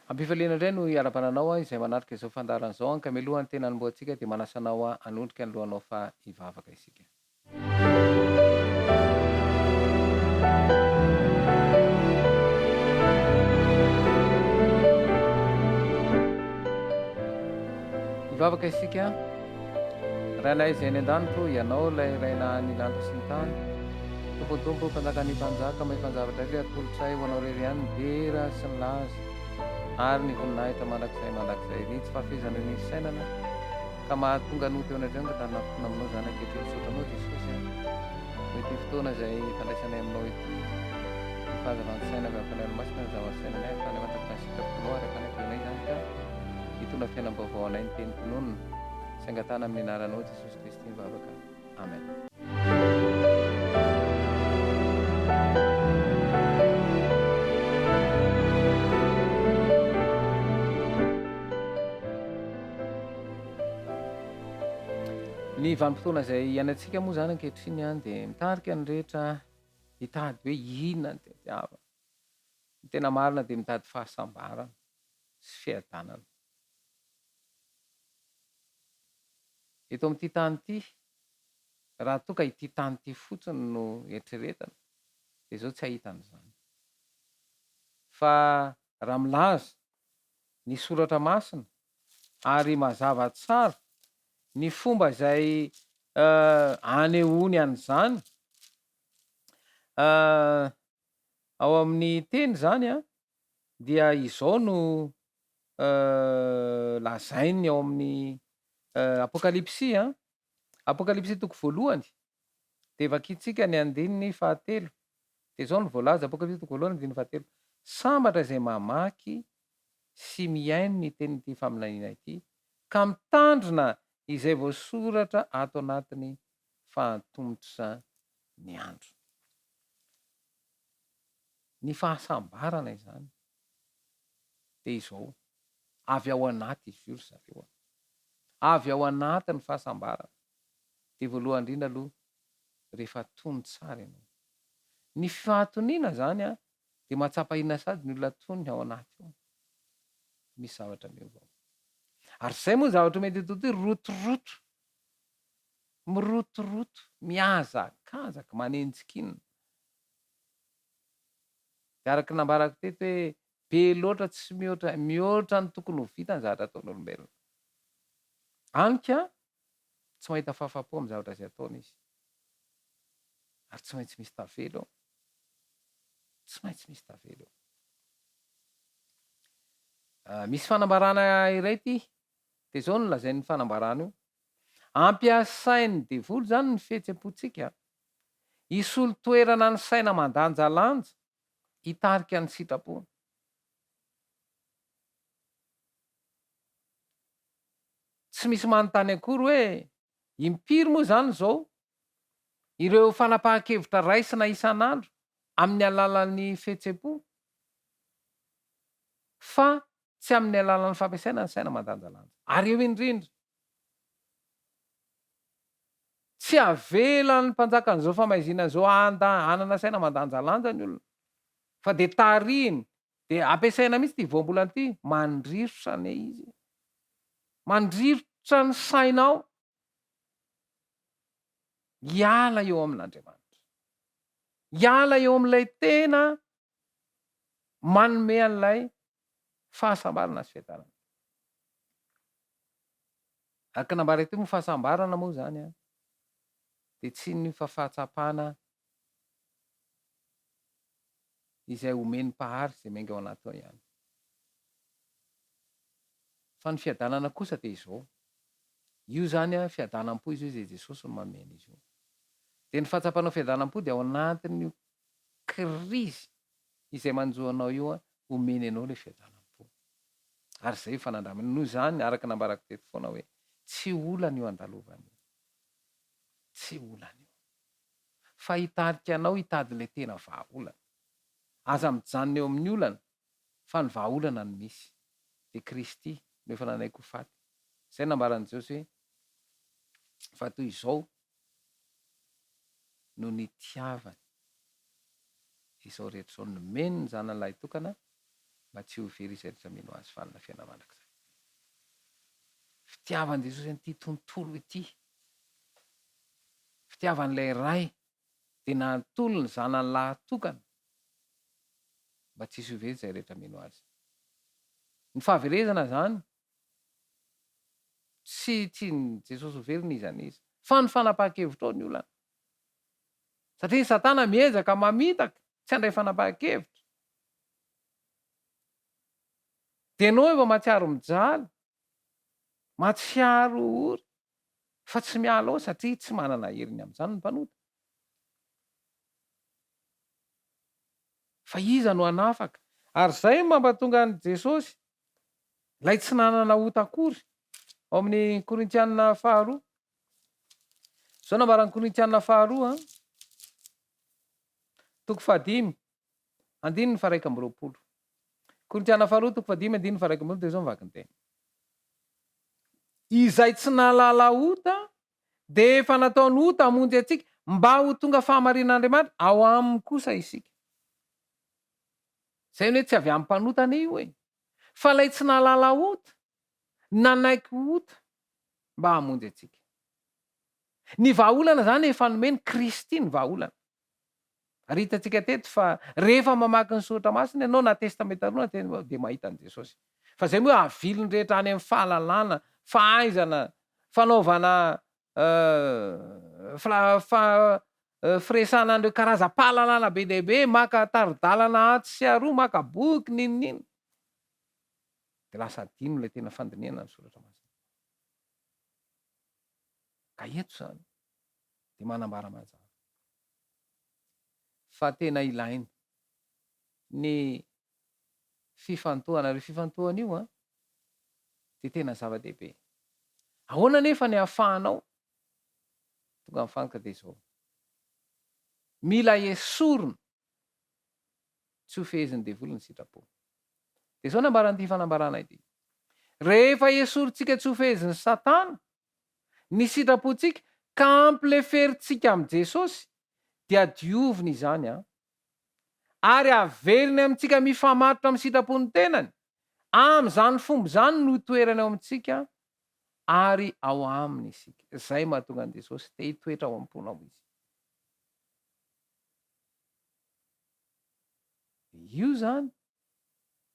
ampifaliana indray no iara-pananao a izay manarika izao fandaran'izao an ka milohany tena anomboantsika dia manasanao a anondrika ny lohanao fa hivavaka isika. Hivavaka isika rahalay izay ny an-danitro ianao ilay raina ny lanitra sy ny tany tompotompo mpanjaka ny mpanjaka may mpanjavatra ilay atolotsay ho anao rery ihany ny dera sy ny laza ary ny voninahitra mandrakizay ny tsy fahafezana ny sainana ka mahatonga no teo anadreo ka tanina fotona aminao zany ankehitriny sotranao jesosy a mety fotoana izay fandraisanay aminao ity fahazavany-saina avy amin'ny fanahy-masina ny zava-sainanay fa ny mantakasika fotonao ary afanakionay zany ka hitona fiainam-baovao anay ny teny mpinonina sy angatana amin'ny anaranao jesosy kristy mivavaka amen. Ny vanim-potoana izay ianantsika moa zany ankehitriny any dia mitarika ny rehetra hitady hoe inona ny tetiava. Ny tena marina dia mitady fahasambarana sy fiadanana. Eto amin'ity tany ity, raha toa ka ity tany ity fotsiny no eritreretana, dia izao tsy ahitan'izany. Fa raha milaza ny soratra masina ary mazava tsara ny fomba izay anehoany an'izany ao amin'ny teny zany a dia izao no lazainy ao amin'ny apokalipsy a apokalipsy toko voalohany dia vakitsika ny andininy fahatelo dia izao no voalaza apokalipsy toko voalohany andininy fahatelo sambatra izay mamaky sy miaino ny tenyity faminaniana ity ka mitandrina izay voasoratra ato anatiny fahatombotra ny andro. Ny fahasambarana izany dia izao avy ao anaty izy io ry zareo avy ao anatin'ny fahasambarana dia voalohany indrindra aloha rehefa tony tsara ianao. Ny fahatoniana zany a dia mahatsapahina sady ny olona toniny ao anaty io misy zavatra miovao. Ary izay moa zavatra mety totoy rotoroto mirotoroto miazakazaka manenjikinina dia araka nambarako teto hoe be loatra tsy mihoatra ny tokony ho vita ny zavatra ataon'olombelona. Anika tsy mahita fahafapo amin'ny zavatra izay ataona izy ary tsy maintsy misy tavelo tsy maintsy misy tavelo. Misy fanambarana iray ity dia izao no lazain'ny fanambarana io. Ampiasain'ny devoly zany ny fihetsem-pontsika hisolo toerana ny saina mandanjalanja hitarika ny sitraponina. Tsy misy manontany akory hoe impiry moa zany izao ireo fanapahan-kevitra raisina isan'andro amin'ny alalan'ny fihetsem-po fa tsy amin'ny alalan'ny fampiasaina ny saina mandanjalanja. Ary eo indrindra tsy avelan'ny mpanjakan'izao famaizina izao hanana saina mandanjalanja ny olona fa dia tarihiny dia ampiasaina mihitsy ity voambolana ity mandrirotra ny izy mandrirotra ny sainao hiala eo amin'Andriamanitra, hiala eo amin'ilay tena manome an'ilay fahasambarana sy fiadanana. Araka nambarako teo moa fahasambarana moa zany a dia tsy ny fahatsapana izay omeny mpahary izay miainga ao anaty ao ihany. Fa ny fiadanana kosa dia izao. Io zany a fiadanam-po izy io izay Jesosy no mamena izy io. Dia ny fahatsapanao fiadanam-po dia ao anatin'io krizy izay manjohanao io a omeny anao ilay fiadanam-po. Ary izay efa nandramina. Noho izany araka nambarako teto foana hoe tsy olana io andalovana io. Tsy olana io. Fa hitarika anao hitady ilay tena vahaolana. Aza mijanona eo amin'ny olana fa ny vahaolana no misy de Kristy no efa nanaiko faty. Zay nambaran'i Jesosy hoe fa toy izao no nitiavany izao rehetra zao, nomeny ny zanany lahy tokana mba tsy ho very izay rehetra mino azy fanina fiaina mandrakizay. Fitiavan'i Jesosy an'ity tontolo ity, fitiavan'ilay ray de nantolo ny zanany lahy tokana mba tsisy ho very izay rehetra mino azy. Ny fahaverezana zany tsy ny Jesosy ho very niza niza, fa ny fanapahan-kevitra ao ny olana. Satria ny Satana miezaka mamitaka tsy handray fanapahan-kevitra. De anao efa matsiaro mijaly, matsiaro ory, fa tsy miala ao satria tsy manana heriny amin'izany ny mpanota. Fa iza no hanafaka? Ary zay mampatonga an' Jesosy lay tsy nanana ota akory ao amin'ny Korintianina faharoa. Zao nambaran'ny Korintianina faharoa toko 5 andininy 1:20. Korintianina faharoa toko 5 andininy 1:20 de zao mivaky ny teny. Izay tsy nahalala ota de efa nataony ota hamonjy antsika mba ho tonga fahamarinan'Andriamanitra ao aminy kosa isika. Zay hoe tsy avy amin'ny mpanotana io hoe, fa lay tsy nahalala ota nanaiky ota mba hamonjy antsika. Ny vahaolana zany efa nomeny Kristy ny vahaolana. Ary hitantsika teto fa rehefa mamaky ny soratra masina ianao na testamenta roa de mahita an' Jesosy. Fa zay moa avilony rehetra any amin'ny fahalalana, fahaizana, fanaovana firesana an'ireo karazam-pahalalana be dehibe, maka taridalana atsy sy aroa, maka boky ninonino. De lasa adino ilay tena fandinihana ny soratra masina. Ka eto zany de manambara mazava fa tena ilaina ny fifantohana. Ary fifantohana io de tena zava-dehibe. Ahoana nefa ny ahafahanao tonga mifantoka de zao. Mila esorina tsy ho feheziny devoly ny sitrapo. De zao nambaran'ity fanambarana ity. Rehefa esorintsika tsy ho feheziny Satana ny sitrapontsika ka ampileferintsika am' Jesosy dia dioviny izany ary averiny amintsika mifamatotra amin'ny sitrapony tenany. Am'izany fomba zany no toerany ao amintsika ary ao aminy isika. Zay mahatonga an' Jesosy te hitoetra ao am-ponao izy. Io zany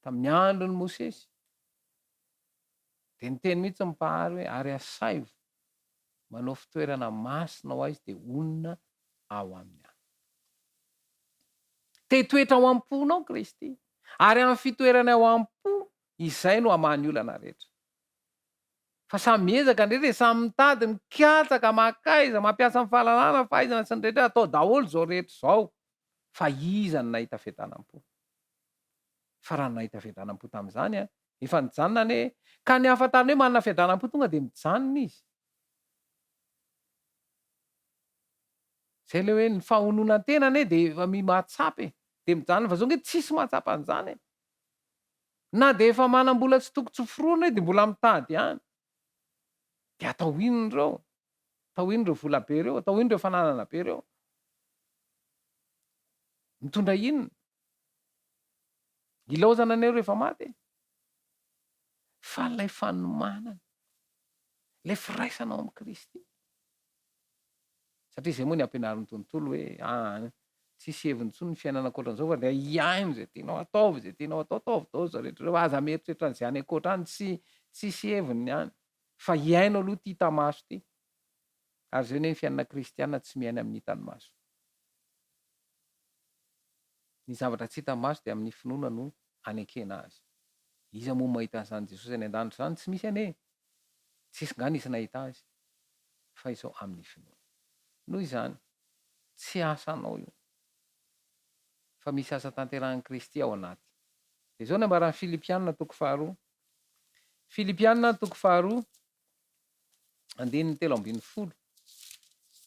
tamin'ny andron'ny Mosesy de niteny mihitsy mipahary hoe ary asaivo manao fitoerana masina ho aizy de onona ao aminy any. Te hitoetra ao am-ponao Kristy ary amin'ny fitoerana ao am-po izay no hamany olana rehetra. Fa samy miezaka ndretra samy mitady mikatsaka makaiza mampiasa amin'ny fahalalana fahaizana sy ny rehetra atao daholo zao rehetra zao. Fa iza no nahita fiadanam-po? Fa raha nahita fiadanam-po tamin'izany efa nijanona ane ka ny ahafantarany hoe manana fiadanam-po tonga de mijanona izy. Zay le hoe ny fahononan-tena ane de efa mahatsapy de mijanona fa zao nge tsisy mahatsapa an'izany. Na de efa manam-bola tsy toko tsoforoana de mbola mitady ihany. De atao inona reo? Atao inona reo vola be reo? Atao inona reo fananana be reo? Mitondra inona? Ilaozana anareo rehefa maty? Fa lay fanomanana, lay firaisanao amin'ny Kristy. Satria zay moa ny ampianarin'ny tontolo hoe tsisy heviny intsony ny fiainana ankoatran'izao fa le iaino zay tianao ataovy, zay tianao atao ataovy daholo za rehetra reo. Aza mieritreritra an'izay any ankoatra any tsisy heviny any. Fa iaino aloha ty hita maso ty. Ary zay ny fiainana kristiana tsy miaina amin'ny hitany maso. Ny zavatra tsy hita maso de amin'ny finoana no anekena azy. Iza moa mahita an'izany Jesosy any an-danitra zany? Tsy misy ane. Tsisy nga nisy nahita azy. Fa izao amin'ny finoana. Noho izany, tsy asanao io. Fa misy asa tanterahan'i Kristy ao anaty. De zao nambaran'ny Filipianina toko 2. Filipianina toko 2 andininy 3:10.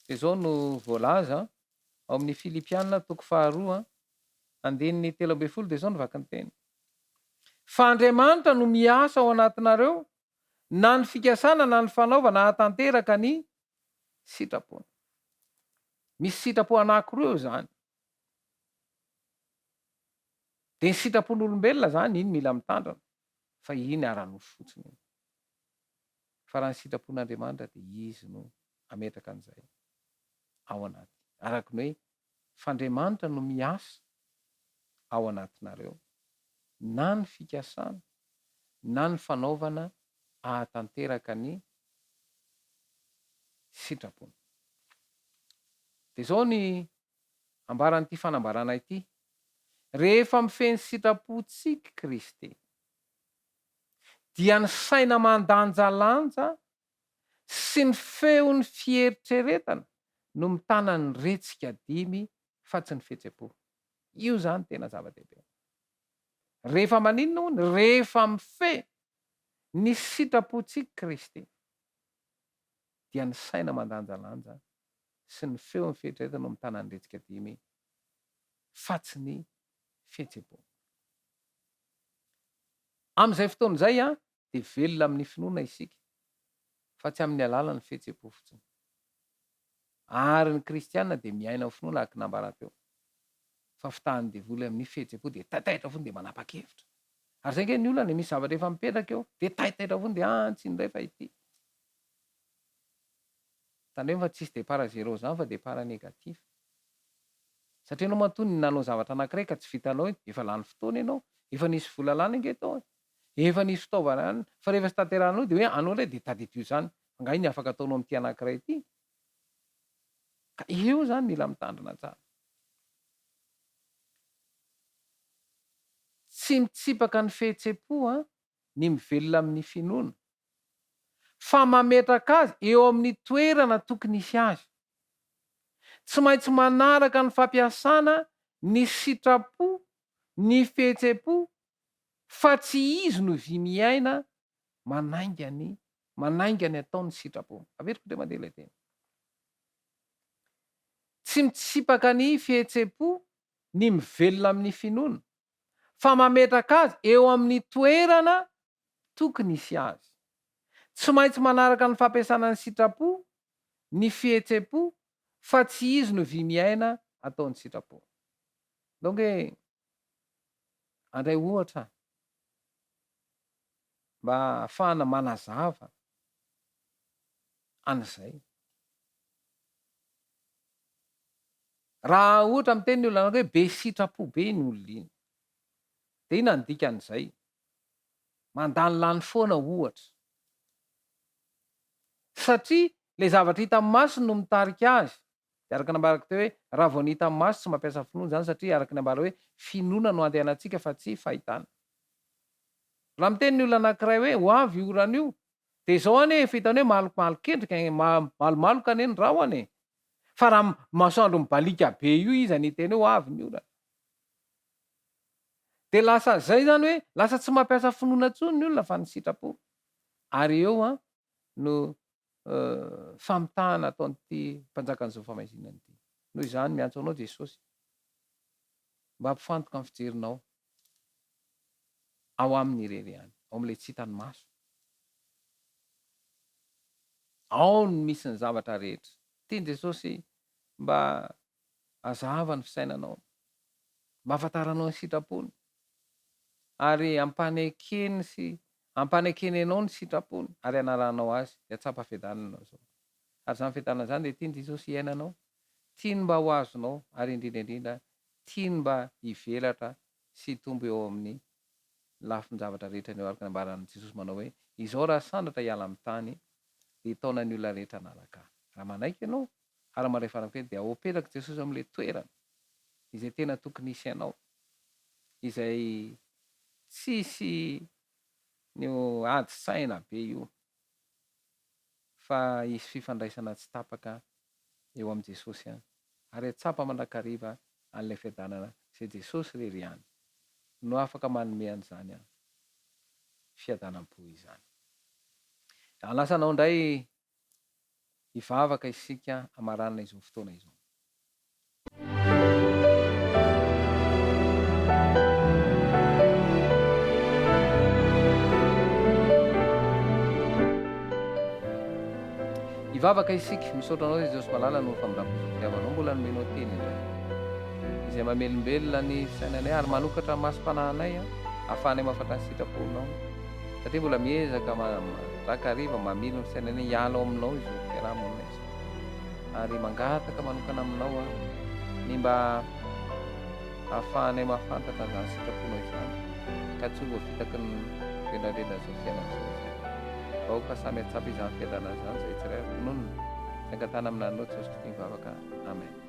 De zao no voalaza ao amin'ny Filipianina toko 2 andininy 3:10 de zao no vaky ny teny. fa Andriamanitra no miasa ao anatinareo na ny fikasana na ny fanaovana hatanteraka ny sitrapony. Misy sitrapo anankiroa zany. De ny sitrapon'olombelona zany iny mila mitandrana fa iny ara-nosy fotsiny iny. Fa raha ny sitrapon'Andriamanitra de izy no ametraka an'izay ao anaty. Araka ny hoe f'Andriamanitra no miasa ao anatinareo na ny fikasana na ny fanaovana ahatanteraka ny sitrapony. De zao ny ambaran'ity fanambarana ity. Rehefa mifeny sitrapontsika Kristy dia ny saina mandanjalanja sy ny feon'ny fieritreretana no mitana ny retsika dimy fa tsy ny fihetsem-po. Io zany tena zava-dehibe. Rehefa maninona hono? Rehefa mifehy ny sitrapontsika Kristy dia ny saina mandanjalanja sy ny feon'ny fieritreretana no mitana ny retsika dimy fa tsy ny fihetsem-po. Amin'izay fotoana izay de velona amin'ny finoana isika fa tsy amin'ny alalan'ny fihetsem-po fotsiny. Ary ny kristianina de miaina amin'ny finoana araka nambara teo. Fa fitahany devoly amin'ny fihetsem-po de taitaitra foana de manapa-kevitra. Ary zay nge ny olona misy zavatra efa mipetraka eo de taitaitra foana de tsy indray fa ity. Tandreo fa tsisy départ zéro zany fa départ négatif. Satria anao matoa ny nanao zavatra anankiray ka tsy vitanao efa lany fotoana ianao, efa nisy vola lany ange tao, efa nisy fitaovana any, fa rehefa tsy tanterahanao de hoe anao indray de tadidio zany. Angahy ny afaka ataonao amin'ity anankiray ity. Ka eo zany mila mitandrina tsara. Tsy mitsipaka ny fihetsem-po ny mivelona amin'ny finoana, fa mametraka azy eo amin'ny toerana tokony hisy azy. Tsy maintsy manaraka ny fampiasana ny sitrapo, ny fihetsem-po, fa tsy izy no vi miaina manainga ny ataon'ny sitrapo. Averiko ndray mandeha ilay tena. Tsy mitsipaka ny fihetsem-po ny mivelona amin'ny finoana, fa mametraka azy eo amin'ny toerana tokony hisy azy. Tsy maintsy manaraka ny fampiasana ny sitrapo, ny fihetsem-po, fa tsy izy no vi miaina ataon'ny sitrapo. Donc andray ohatra mba ahafahana manazava an'izay. Raha ohatra miteny ny olona hoe be sitrapo be ny olona iny, de ina ny dikan'izay? Mandany lany foana ohatra. Satria le zavatra hita amin'ny maso no mitarika azy. De araka nambarako teo hoe raha vao ny hita amin'ny maso tsy mampiasa finoana zany satria araka ny ambara hoe finoana no andehanantsika fa tsy fahitana. Raha miteny ny olona anankiray hoe ho avy io orana io, de zao ane efa hitany hoe malomalokedrika, malomaloka ane ny rao ane. Fa raha masoandro mibalika be io izy aniteny hoe ho avy ny orana. De lasa zay zany hoe lasa tsy mampiasa finoana intsony ny olona fa ny sitrapo. Ary eo no famitahana ataon'ity mpanjakan'izao famaizina ity. Noho izany miantso anao Jesosy mba hampifantoka amin'ny fijerinao ao amin'ny irery ihany, ao amin'ilay tsy hitany maso. Ao no misy ny zavatra rehetra. Tiany Jesosy mba hazava ny fisainanao, mba hafantaranao ny sitrapony, ary ampanekeny sy ampanekeny anao ny sitrapony ary anaranao azy de atsapa fiadanana zao. Ary zany fiadanana zany de tiany Jesosy iainanao, tiany mba ho azonao ary indrindra indrindra tiany mba hivelatra sy hitombo eo amin'ny lafin-javatra rehetra ny araka ny ambaran'i Jesosy manao hoe izao raha sandratra hiala amin'ny tany de taona ny olona rehetra nalaka. Raha manaiky ianao ary maray farakely de ao apetraka Jesosy amin'ilay toerana izay tena tokony hisy ianao, izay tsisy ny ady saina be io, fa hisy fifandraisana tsy tapaka eo am' Jesosy any. Ary atsapa mandrakariva an'ilay fiadanana izay Jesosy rery ihany no afaka manome an'izany fiadanam-po izany. Anasanao indray hivavaka isika amaranina izao fotoana izao. mivavaka isika misaotra anao Jesosy malala no famindram-pozo-fitiavanao mbola nomenao teny indray izay mamelombelona ny sainanay ary manokatra ny masom-panahinay ahafahanay mahafantany sitraponao satria mbola miezaka rakariva mamilo ny sainanay hiala ao aminao izy fiarahamonina izy ary mangataka manokana aminao ny mba ahafahanay mahafantatra zany sitraponao izany ka tsy ho voafitaky ny renarena zao fiainana zao vahoaka samy atsapy izany fiainana zany zay tsiray ronono sy angatana amin'nanao Jesosy Kristy mivavaka amen.